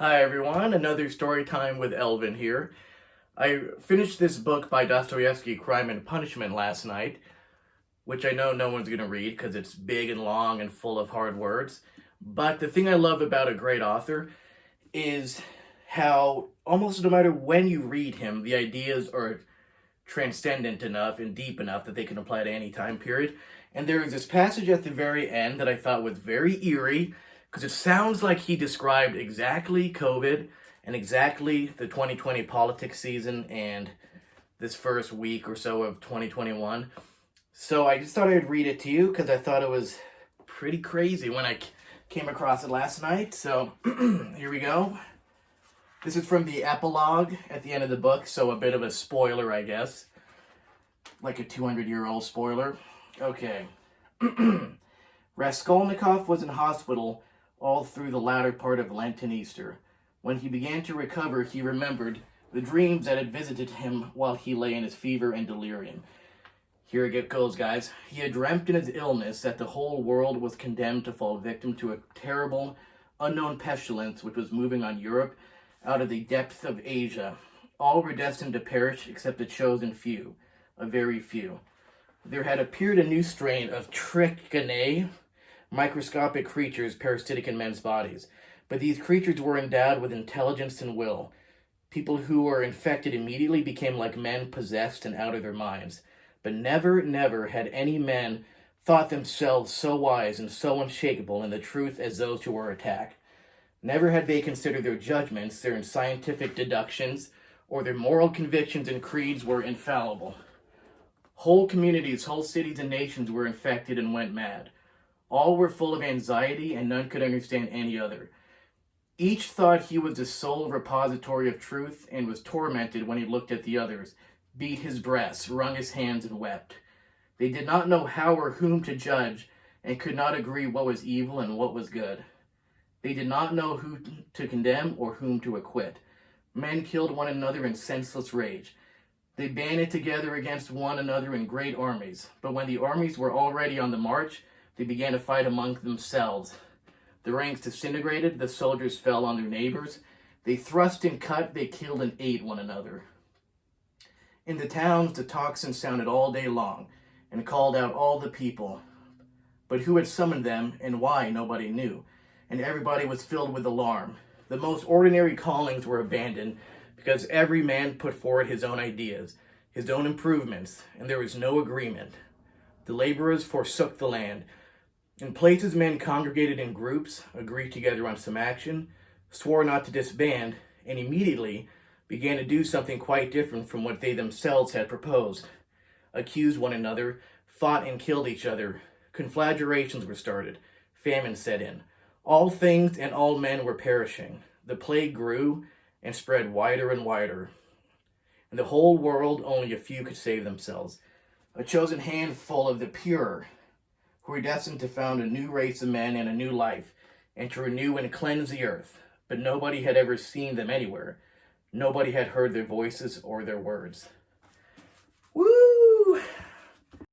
Hi everyone, another story time with Elvin here. I finished this book by Dostoevsky, Crime and Punishment, last night, which I know no one's going to read because it's big and long and full of hard words. But the thing I love about a great author is how almost no matter when you read him, the ideas are transcendent enough and deep enough that they can apply to any time period. And there is this passage at the very end that I thought was very eerie because it sounds like he described exactly COVID and exactly the 2020 politics season and this first week or so of 2021. So I just thought I'd read it to you because I thought it was pretty crazy when I came across it last night. So here we go. This is from the epilogue at the end of the book, so a bit of a spoiler, I guess. Like a 200-year-old spoiler. Okay. Raskolnikov was in hospital all through the latter part of Lent and Easter. When he began to recover, he remembered the dreams that had visited him while he lay in his fever and delirium. Here it goes, guys. He had dreamt in his illness that the whole world was condemned to fall victim to a terrible, unknown pestilence which was moving on Europe out of the depths of Asia. All were destined to perish except a chosen few, a very few. There had appeared a new strain of trichinae, microscopic creatures parasitic in men's bodies. But these creatures were endowed with intelligence and will. People who were infected immediately became like men possessed and out of their minds. But never, never had any men thought themselves so wise and so unshakable in the truth as those who were attacked. Never had they considered their judgments, their scientific deductions, or their moral convictions and creeds were infallible. Whole communities, whole cities and nations were infected and went mad. All were full of anxiety, and none could understand any other. Each thought he was the sole repository of truth, and was tormented when he looked at the others, beat his breast, wrung his hands, and wept. They did not know how or whom to judge, and could not agree what was evil and what was good. They did not know who to condemn or whom to acquit. Men killed one another in senseless rage. They banded together against one another in great armies, but when the armies were already on the march, they began to fight among themselves. The ranks disintegrated, the soldiers fell on their neighbors. They thrust and cut, they killed and ate one another. In the towns, the tocsin sounded all day long and called out all the people. But who had summoned them and why, nobody knew, and everybody was filled with alarm. The most ordinary callings were abandoned because every man put forward his own ideas, his own improvements, and there was no agreement. The laborers forsook the land. In places, men congregated in groups, agreed together on some action, swore not to disband, and immediately began to do something quite different from what they themselves had proposed. Accused one another, fought and killed each other. Conflagrations were started. Famine set in. All things and all men were perishing. The plague grew and spread wider and wider. In the whole world, only a few could save themselves. A chosen handful of the pure, who were destined to found a new race of men and a new life, and to renew and cleanse the earth. But nobody had ever seen them anywhere. Nobody had heard their voices or their words. Woo!